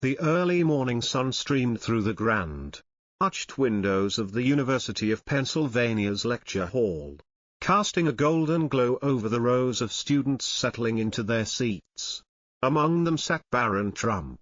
The early morning sun streamed through the grand, arched windows of the University of Pennsylvania's lecture hall, casting a golden glow over the rows of students settling into their seats. Among them sat Barron Trump,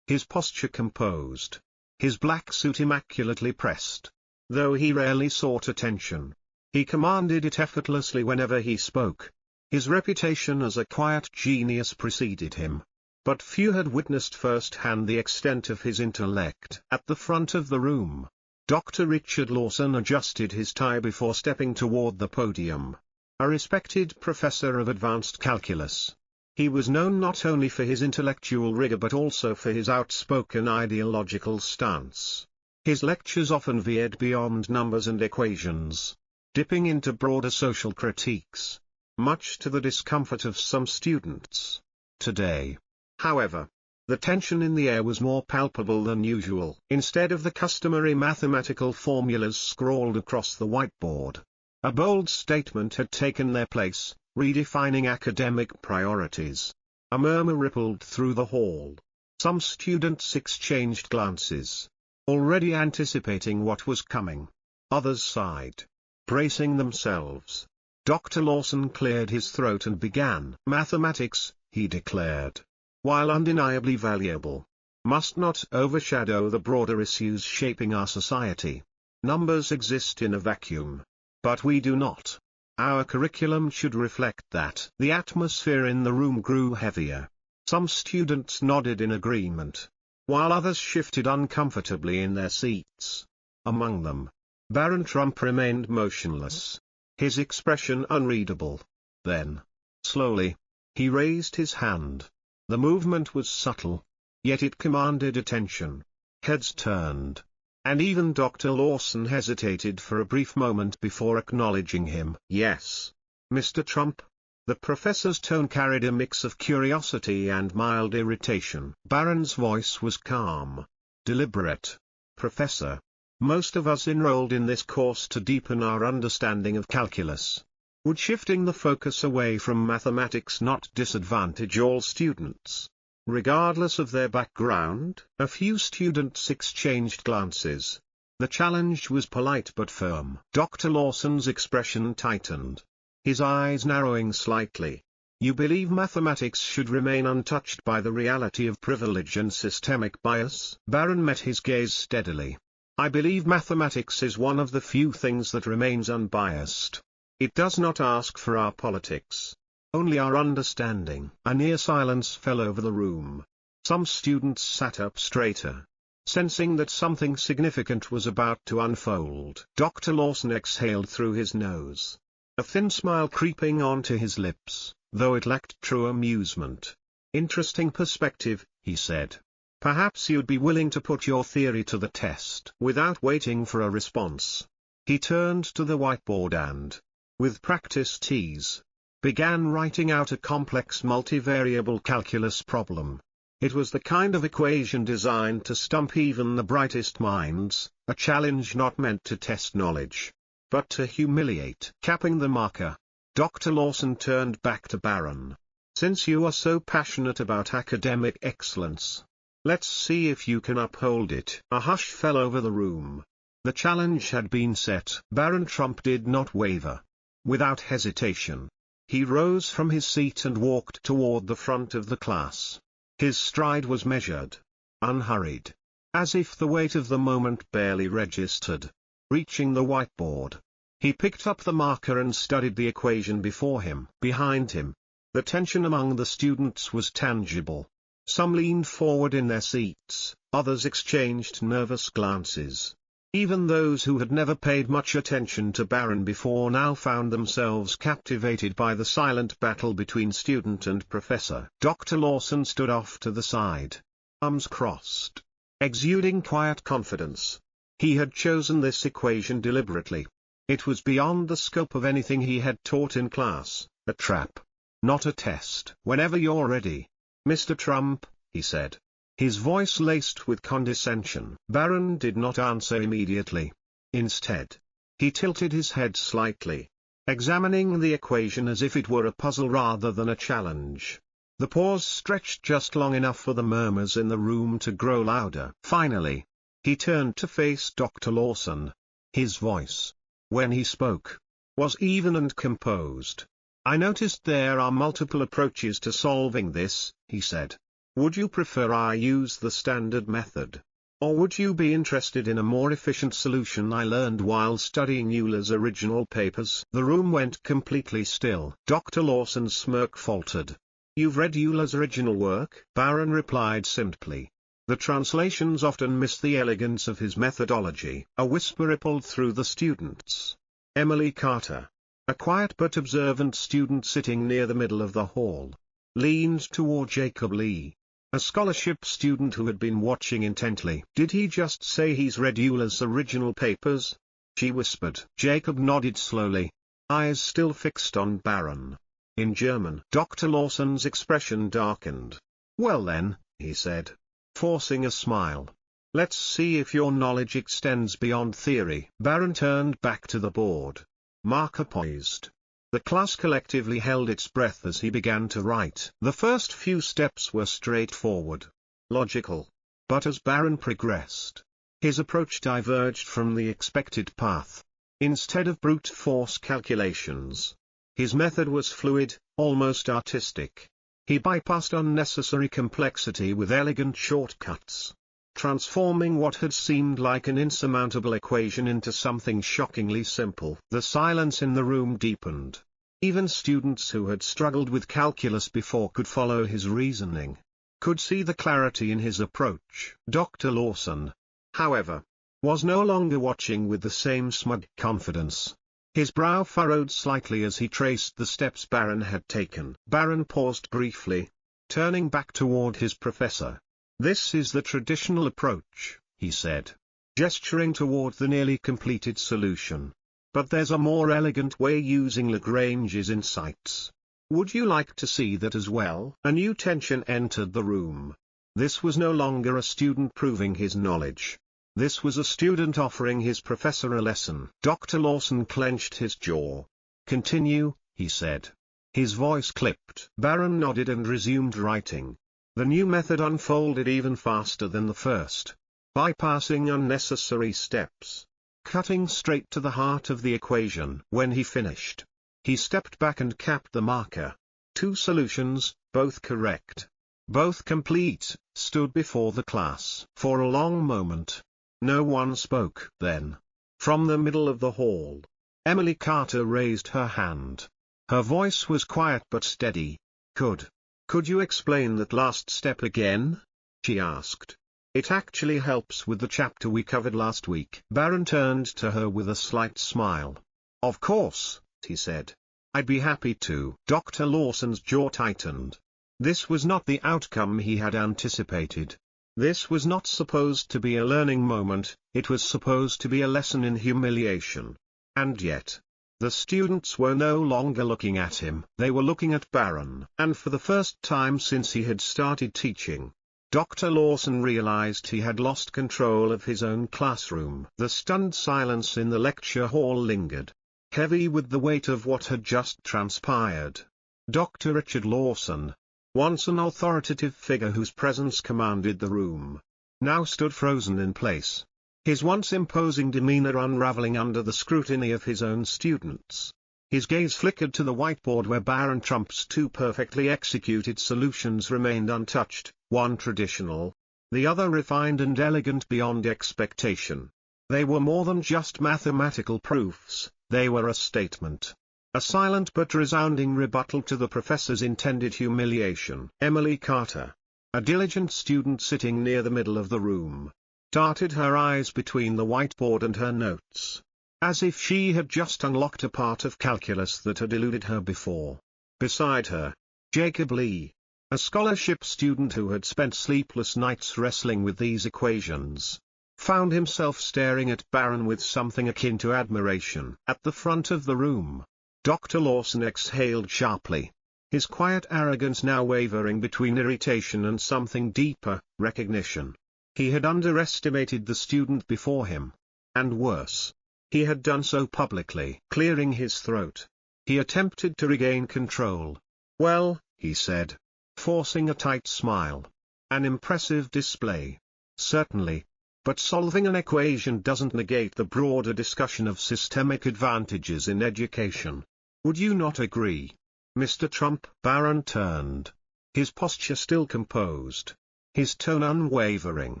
his posture composed, his black suit immaculately pressed. Though he rarely sought attention, he commanded it effortlessly whenever he spoke. His reputation as a quiet genius preceded him, but few had witnessed firsthand the extent of his intellect. At the front of the room, Dr. Richard Lawson adjusted his tie before stepping toward the podium. A respected professor of advanced calculus, he was known not only for his intellectual rigor but also for his outspoken ideological stance. His lectures often veered beyond numbers and equations, dipping into broader social critiques, much to the discomfort of some students. Today, however, the tension in the air was more palpable than usual. Instead of the customary mathematical formulas scrawled across the whiteboard, a bold statement had taken their place, redefining academic priorities. A murmur rippled through the hall. Some students exchanged glances, already anticipating what was coming. Others sighed, bracing themselves. Dr. Lawson cleared his throat and began. Mathematics, he declared, while undeniably valuable, must not overshadow the broader issues shaping our society. Numbers exist in a vacuum, but we do not. Our curriculum should reflect that. The atmosphere in the room grew heavier. Some students nodded in agreement, while others shifted uncomfortably in their seats. Among them, Barron Trump remained motionless, his expression unreadable. Then, slowly, he raised his hand. The movement was subtle, yet it commanded attention. Heads turned, and even Dr. Lawson hesitated for a brief moment before acknowledging him. "Yes, Mr. Trump." The professor's tone carried a mix of curiosity and mild irritation. Barron's voice was calm, deliberate. "Professor, most of us enrolled in this course to deepen our understanding of calculus. Would shifting the focus away from mathematics not disadvantage all students, regardless of their background?" A few students exchanged glances. The challenge was polite but firm. Dr. Lawson's expression tightened, his eyes narrowing slightly. "You believe mathematics should remain untouched by the reality of privilege and systemic bias?" Barron met his gaze steadily. "I believe mathematics is one of the few things that remains unbiased. It does not ask for our politics, only our understanding." A near silence fell over the room. Some students sat up straighter, sensing that something significant was about to unfold. Dr. Lawson exhaled through his nose, a thin smile creeping onto his lips, though it lacked true amusement. "Interesting perspective," he said. "Perhaps you'd be willing to put your theory to the test." Without waiting for a response, he turned to the whiteboard and, with practiced ease, began writing out a complex multivariable calculus problem. It was the kind of equation designed to stump even the brightest minds, a challenge not meant to test knowledge, but to humiliate. Capping the marker, Dr. Lawson turned back to Barron. "Since you are so passionate about academic excellence, let's see if you can uphold it." A hush fell over the room. The challenge had been set. Barron Trump did not waver. Without hesitation, he rose from his seat and walked toward the front of the class. His stride was measured, unhurried, as if the weight of the moment barely registered. Reaching the whiteboard, he picked up the marker and studied the equation before him. Behind him, the tension among the students was tangible. Some leaned forward in their seats, others exchanged nervous glances. Even those who had never paid much attention to Barron before now found themselves captivated by the silent battle between student and professor. Dr. Lawson stood off to the side, arms crossed, exuding quiet confidence. He had chosen this equation deliberately. It was beyond the scope of anything he had taught in class, a trap, not a test. "Whenever you're ready, Mr. Trump," he said, his voice laced with condescension. Barron did not answer immediately. Instead, he tilted his head slightly, examining the equation as if it were a puzzle rather than a challenge. The pause stretched just long enough for the murmurs in the room to grow louder. Finally, he turned to face Dr. Lawson. His voice, when he spoke, was even and composed. "I noticed there are multiple approaches to solving this," he said. "Would you prefer I use the standard method? Or would you be interested in a more efficient solution I learned while studying Euler's original papers?" The room went completely still. Dr. Lawson's smirk faltered. "You've read Euler's original work?" Barron replied simply. "The translations often miss the elegance of his methodology." A whisper rippled through the students. Emily Carter, a quiet but observant student sitting near the middle of the hall, leaned toward Jacob Lee, a scholarship student who had been watching intently. "Did he just say he's read Euler's original papers?" she whispered. Jacob nodded slowly, eyes still fixed on Barron. In German. Dr. Lawson's expression darkened. "Well then," he said, forcing a smile, "let's see if your knowledge extends beyond theory." Barron turned back to the board. Marker poised. The class collectively held its breath as he began to write. The first few steps were straightforward, logical. But as Barron progressed, his approach diverged from the expected path. Instead of brute force calculations, his method was fluid, almost artistic. He bypassed unnecessary complexity with elegant shortcuts, transforming what had seemed like an insurmountable equation into something shockingly simple. The silence in the room deepened. Even students who had struggled with calculus before could follow his reasoning, could see the clarity in his approach. Dr. Lawson, however, was no longer watching with the same smug confidence. His brow furrowed slightly as he traced the steps Barron had taken. Barron paused briefly, turning back toward his professor. "This is the traditional approach," he said, gesturing toward the nearly completed solution. "But there's a more elegant way using Lagrange's insights. Would you like to see that as well?" A new tension entered the room. This was no longer a student proving his knowledge. This was a student offering his professor a lesson. Dr. Lawson clenched his jaw. "Continue," he said. His voice clipped. Barron nodded and resumed writing. The new method unfolded even faster than the first, bypassing unnecessary steps, cutting straight to the heart of the equation. When he finished, he stepped back and capped the marker. Two solutions, both correct, both complete, stood before the class. For a long moment, no one spoke. Then, from the middle of the hall, Emily Carter raised her hand. Her voice was quiet but steady. Could you explain that last step again?" she asked. "It actually helps with the chapter we covered last week." Barron turned to her with a slight smile. "Of course," he said. "I'd be happy to." Dr. Lawson's jaw tightened. This was not the outcome he had anticipated. This was not supposed to be a learning moment, it was supposed to be a lesson in humiliation. And yet, the students were no longer looking at him. They were looking at Barron. And for the first time since he had started teaching, Dr. Lawson realized he had lost control of his own classroom. The stunned silence in the lecture hall lingered, heavy with the weight of what had just transpired. Dr. Richard Lawson, once an authoritative figure whose presence commanded the room, now stood frozen in place, his once imposing demeanor unraveling under the scrutiny of his own students. His gaze flickered to the whiteboard where Barron Trump's two perfectly executed solutions remained untouched, one traditional, the other refined and elegant beyond expectation. They were more than just mathematical proofs, they were a statement. A silent but resounding rebuttal to the professor's intended humiliation. Emily Carter, a diligent student sitting near the middle of the room, darted her eyes between the whiteboard and her notes, as if she had just unlocked a part of calculus that had eluded her before. Beside her, Jacob Lee, a scholarship student who had spent sleepless nights wrestling with these equations, found himself staring at Barron with something akin to admiration. At the front of the room, Dr. Lawson exhaled sharply, his quiet arrogance now wavering between irritation and something deeper, recognition. He had underestimated the student before him. And worse, he had done so publicly. Clearing his throat, he attempted to regain control. "Well," he said, forcing a tight smile. An impressive display. Certainly. But solving an equation doesn't negate the broader discussion of systemic advantages in education. Would you not agree? Mr. Trump? Barron turned. His posture still composed. His tone unwavering.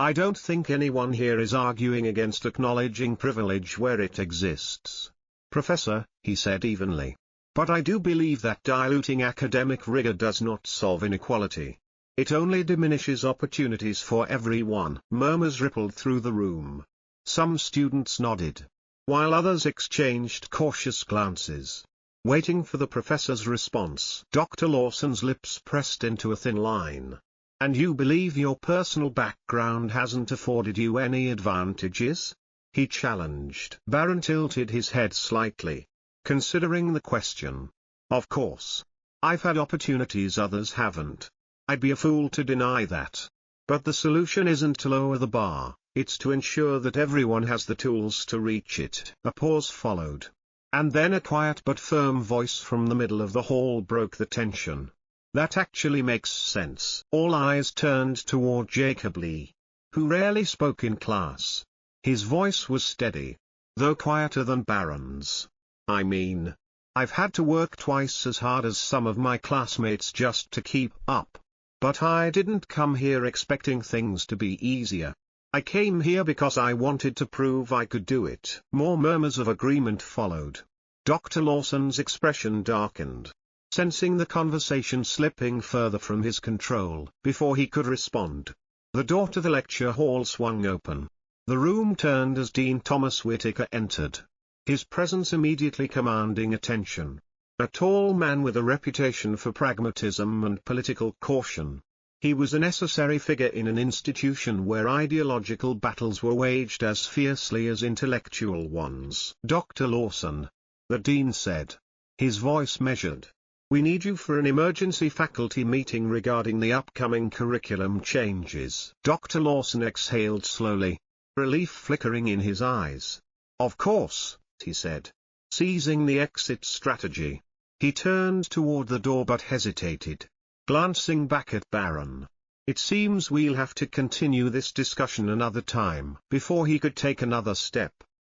I don't think anyone here is arguing against acknowledging privilege where it exists, Professor, he said evenly. But I do believe that diluting academic rigor does not solve inequality. It only diminishes opportunities for everyone. Murmurs rippled through the room. Some students nodded, while others exchanged cautious glances, waiting for the professor's response. Dr. Lawson's lips pressed into a thin line. And you believe your personal background hasn't afforded you any advantages? He challenged. Barron tilted his head slightly, considering the question. Of course. I've had opportunities others haven't. I'd be a fool to deny that. But the solution isn't to lower the bar, it's to ensure that everyone has the tools to reach it. A pause followed. And then a quiet but firm voice from the middle of the hall broke the tension. That actually makes sense. All eyes turned toward Jacob Lee, who rarely spoke in class. His voice was steady, though quieter than Barron's. I mean, I've had to work twice as hard as some of my classmates just to keep up. But I didn't come here expecting things to be easier. I came here because I wanted to prove I could do it. More murmurs of agreement followed. Dr. Lawson's expression darkened, sensing the conversation slipping further from his control. Before he could respond, the door to the lecture hall swung open. The room turned as Dean Thomas Whitaker entered, his presence immediately commanding attention. A tall man with a reputation for pragmatism and political caution. He was a necessary figure in an institution where ideological battles were waged as fiercely as intellectual ones. Dr. Lawson, the dean said, his voice measured. We need you for an emergency faculty meeting regarding the upcoming curriculum changes. Dr. Lawson exhaled slowly, relief flickering in his eyes. Of course, he said, seizing the exit strategy. He turned toward the door but hesitated, glancing back at Barron. It seems we'll have to continue this discussion another time. Before he could take another step,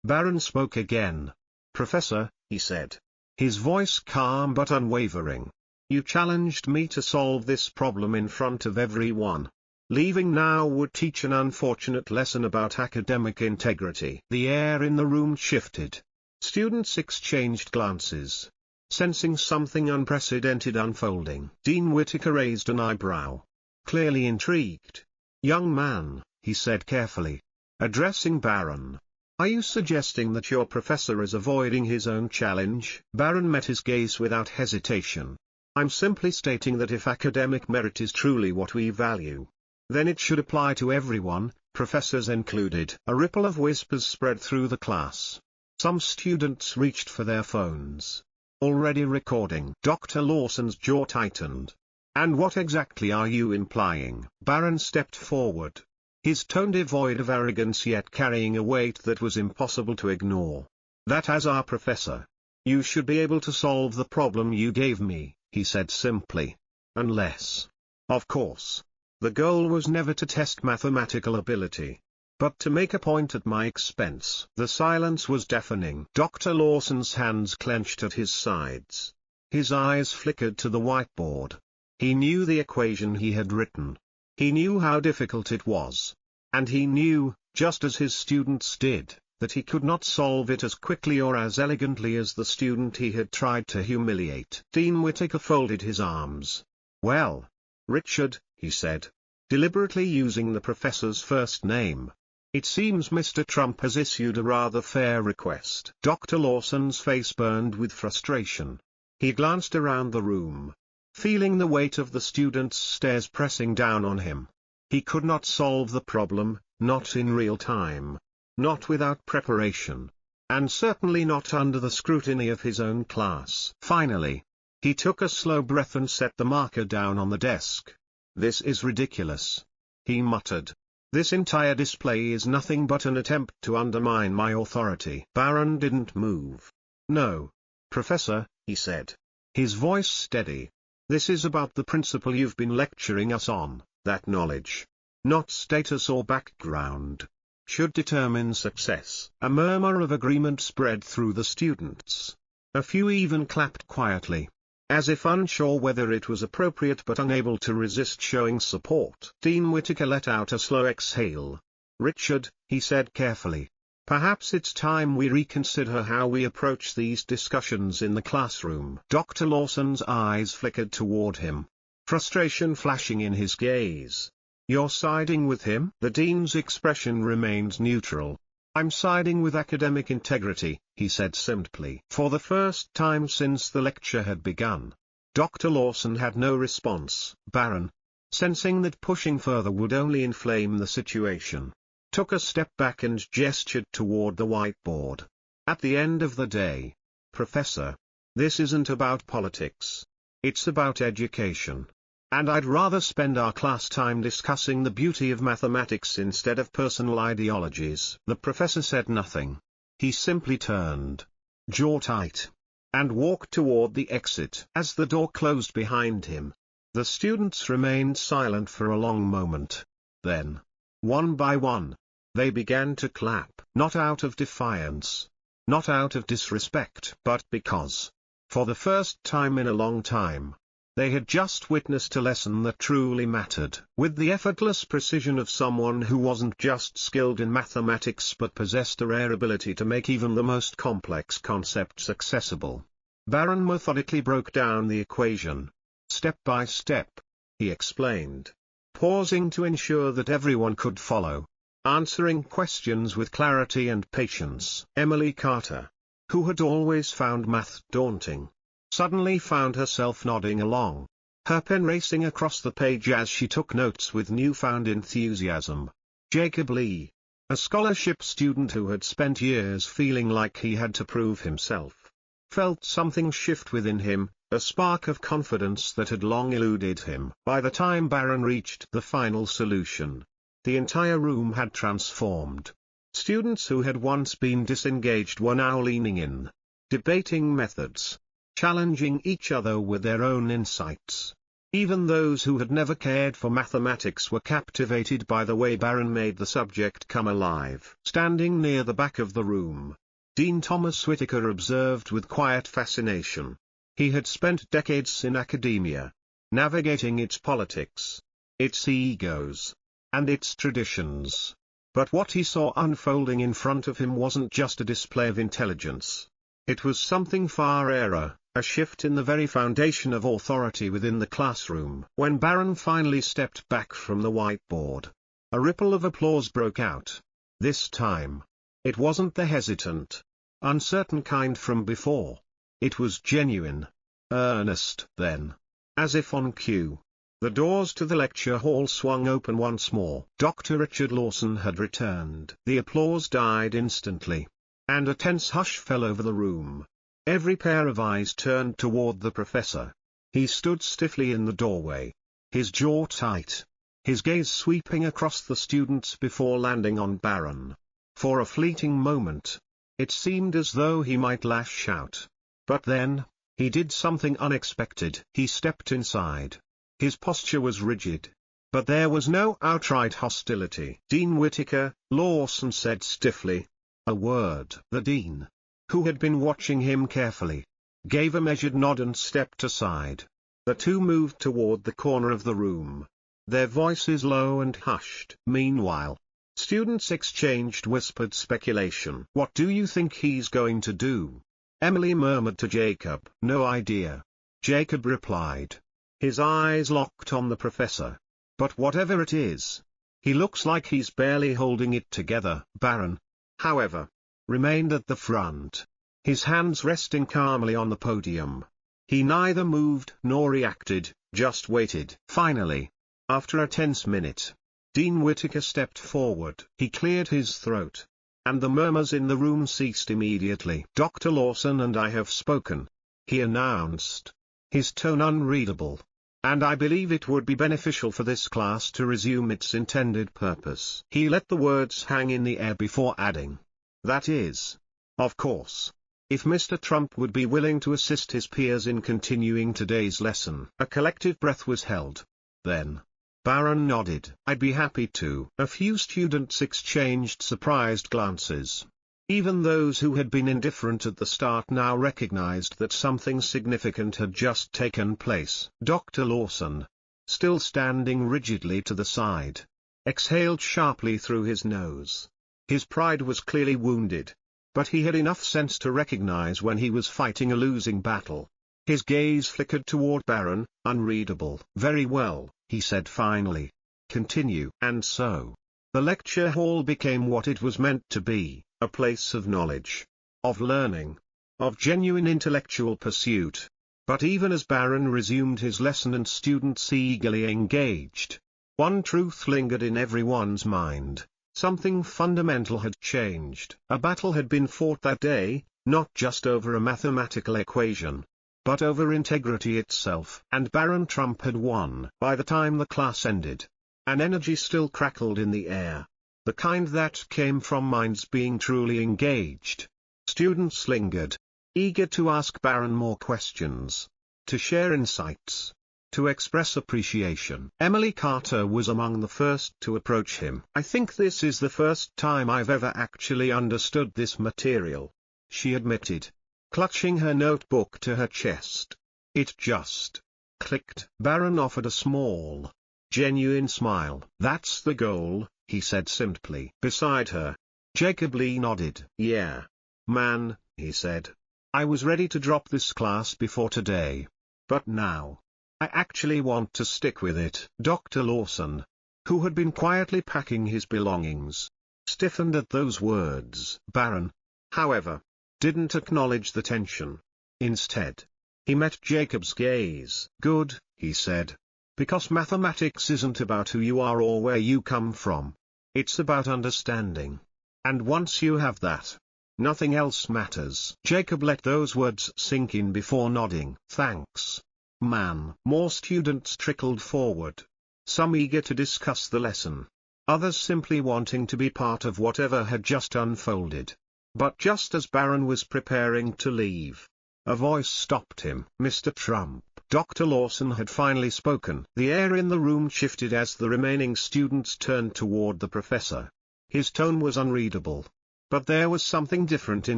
Barron spoke again. Professor, he said, his voice calm but unwavering. You challenged me to solve this problem in front of everyone. Leaving now would teach an unfortunate lesson about academic integrity. The air in the room shifted. Students exchanged glances, sensing something unprecedented unfolding. Dean Whitaker raised an eyebrow, clearly intrigued. Young man, he said carefully, addressing Barron. Are you suggesting that your professor is avoiding his own challenge? Barron met his gaze without hesitation. I'm simply stating that if academic merit is truly what we value, then it should apply to everyone, professors included. A ripple of whispers spread through the class. Some students reached for their phones, already recording. Dr. Lawson's jaw tightened. And what exactly are you implying? Barron stepped forward, his tone devoid of arrogance yet carrying a weight that was impossible to ignore. That as our professor, you should be able to solve the problem you gave me, he said simply. Unless, of course, the goal was never to test mathematical ability, but to make a point at my expense. The silence was deafening. Dr. Lawson's hands clenched at his sides. His eyes flickered to the whiteboard. He knew the equation he had written. He knew how difficult it was. And he knew, just as his students did, that he could not solve it as quickly or as elegantly as the student he had tried to humiliate. Dean Whitaker folded his arms. Well, Richard, he said, deliberately using the professor's first name, it seems Mr. Trump has issued a rather fair request. Dr. Lawson's face burned with frustration. He glanced around the room, feeling the weight of the students' stares pressing down on him. He could not solve the problem, not in real time, not without preparation, and certainly not under the scrutiny of his own class. Finally, he took a slow breath and set the marker down on the desk. This is ridiculous, he muttered. This entire display is nothing but an attempt to undermine my authority. Barron didn't move. No, Professor, he said, his voice steady. This is about the principle you've been lecturing us on, that knowledge, not status or background, should determine success." A murmur of agreement spread through the students. A few even clapped quietly, as if unsure whether it was appropriate but unable to resist showing support. Dean Whittaker let out a slow exhale. "Richard," he said carefully, "perhaps it's time we reconsider how we approach these discussions in the classroom." Dr. Lawson's eyes flickered toward him, frustration flashing in his gaze. "You're siding with him?" The dean's expression remained neutral. "I'm siding with academic integrity," he said simply. For the first time since the lecture had begun, Dr. Lawson had no response. Barron, sensing that pushing further would only inflame the situation, took a step back and gestured toward the whiteboard. "At the end of the day, Professor, this isn't about politics. It's about education. And I'd rather spend our class time discussing the beauty of mathematics instead of personal ideologies." The professor said nothing. He simply turned, jaw tight, and walked toward the exit. As the door closed behind him, the students remained silent for a long moment. Then, one by one, they began to clap. Not out of defiance, not out of disrespect, but because, for the first time in a long time, they had just witnessed a lesson that truly mattered. With the effortless precision of someone who wasn't just skilled in mathematics but possessed a rare ability to make even the most complex concepts accessible, Barron methodically broke down the equation. Step by step, he explained, pausing to ensure that everyone could follow, answering questions with clarity and patience. Emily Carter, who had always found math daunting, suddenly found herself nodding along, her pen racing across the page as she took notes with newfound enthusiasm. Jacob Lee, a scholarship student who had spent years feeling like he had to prove himself, felt something shift within him, a spark of confidence that had long eluded him. By the time Barron reached the final solution, the entire room had transformed. Students who had once been disengaged were now leaning in, debating methods, challenging each other with their own insights. Even those who had never cared for mathematics were captivated by the way Barron made the subject come alive. Standing near the back of the room, Dean Thomas Whittaker observed with quiet fascination. He had spent decades in academia, navigating its politics, its egos, and its traditions. But what he saw unfolding in front of him wasn't just a display of intelligence. It was something far rarer, a shift in the very foundation of authority within the classroom. When Barron finally stepped back from the whiteboard, a ripple of applause broke out. This time, it wasn't the hesitant, uncertain kind from before. It was genuine, earnest. Then, as if on cue, the doors to the lecture hall swung open once more. Dr. Richard Lawson had returned. The applause died instantly, and a tense hush fell over the room. Every pair of eyes turned toward the professor. He stood stiffly in the doorway, his jaw tight, his gaze sweeping across the students before landing on Barron. For a fleeting moment, it seemed as though he might lash out. But then, he did something unexpected. He stepped inside. His posture was rigid, but there was no outright hostility. "Dean Whittaker," Lawson said stiffly. A word. The dean, who had been watching him carefully, gave a measured nod and stepped aside. The two moved toward the corner of the room, their voices low and hushed. Meanwhile, students exchanged whispered speculation. "What do you think he's going to do?" Emily murmured to Jacob. "No idea," Jacob replied, his eyes locked on the professor. "But whatever it is, he looks like he's barely holding it together." Barron, however, remained at the front, his hands resting calmly on the podium. He neither moved nor reacted, just waited. Finally, after a tense minute, Dean Whittaker stepped forward. He cleared his throat, and the murmurs in the room ceased immediately. "Dr. Lawson and I have spoken," he announced, his tone unreadable, "and I believe it would be beneficial for this class to resume its intended purpose." He let the words hang in the air before adding, "That is, of course, if Mr. Trump would be willing to assist his peers in continuing today's lesson. A collective breath was held. Then, Barron nodded. "I'd be happy to." A few students exchanged surprised glances. Even those who had been indifferent at the start now recognized that something significant had just taken place. Dr. Lawson, still standing rigidly to the side, exhaled sharply through his nose. His pride was clearly wounded, but he had enough sense to recognize when he was fighting a losing battle. His gaze flickered toward Barron, unreadable. "Very well," he said finally. "Continue." And so, the lecture hall became what it was meant to be, a place of knowledge, of learning, of genuine intellectual pursuit. But even as Barron resumed his lesson and students eagerly engaged, one truth lingered in everyone's mind: something fundamental had changed. A battle had been fought that day, not just over a mathematical equation, but over integrity itself. And Barron Trump had won. By the time the class ended, an energy still crackled in the air, the kind that came from minds being truly engaged. Students lingered, eager to ask Barron more questions, to share insights, to express appreciation. Emily Carter was among the first to approach him. "I think this is the first time I've ever actually understood this material," she admitted, clutching her notebook to her chest. "It just clicked." Barron offered a small, genuine smile. "That's the goal," he said simply. Beside her, Jacob Lee nodded. "Yeah, man," he said. "I was ready to drop this class before today. But now, I actually want to stick with it." Dr. Lawson, who had been quietly packing his belongings, stiffened at those words. Barron, however, didn't acknowledge the tension. Instead, he met Jacob's gaze. "Good," he said. "Because mathematics isn't about who you are or where you come from. It's about understanding. And once you have that, nothing else matters." Jacob let those words sink in before nodding. "Thanks, man." More students trickled forward, some eager to discuss the lesson, others simply wanting to be part of whatever had just unfolded. But just as Barron was preparing to leave, a voice stopped him. "Mr. Trump." Dr. Lawson had finally spoken. The air in the room shifted as the remaining students turned toward the professor. His tone was unreadable, but there was something different in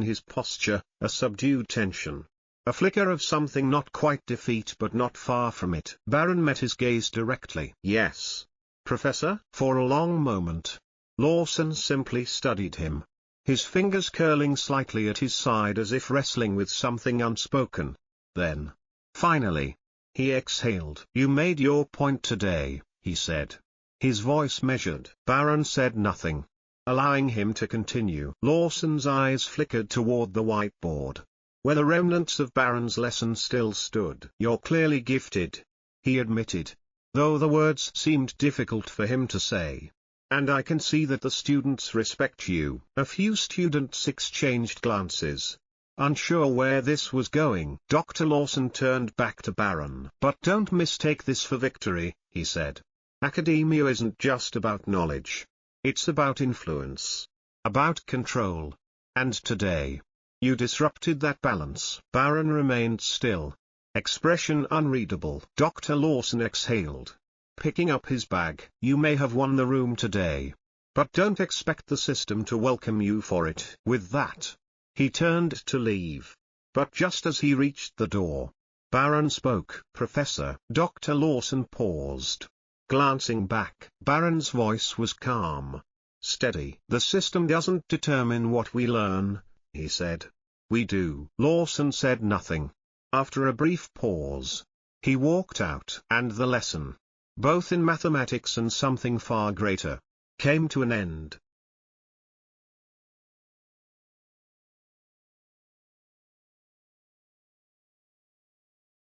his posture, a subdued tension, a flicker of something not quite defeat but not far from it. Barron met his gaze directly. "Yes, Professor?" For a long moment, Lawson simply studied him, his fingers curling slightly at his side as if wrestling with something unspoken. Then, finally, he exhaled. "You made your point today," he said, his voice measured. Barron said nothing, allowing him to continue. Lawson's eyes flickered toward the whiteboard, where the remnants of Barron's lesson still stood. "You're clearly gifted," he admitted, though the words seemed difficult for him to say. "And I can see that the students respect you." A few students exchanged glances, unsure where this was going. Dr. Lawson turned back to Barron. "But don't mistake this for victory," he said. "Academia isn't just about knowledge. It's about influence, about control. And today, you disrupted that balance." Barron remained still, expression unreadable. Dr. Lawson exhaled, picking up his bag. "You may have won the room today, but don't expect the system to welcome you for it." With that, he turned to leave. But just as he reached the door, Barron spoke. "Professor." Dr. Lawson paused, glancing back. Barron's voice was calm, steady. "The system doesn't determine what we learn," he said. "We do." Lawson said nothing. After a brief pause, he walked out. And the lesson, both in mathematics and something far greater, came to an end.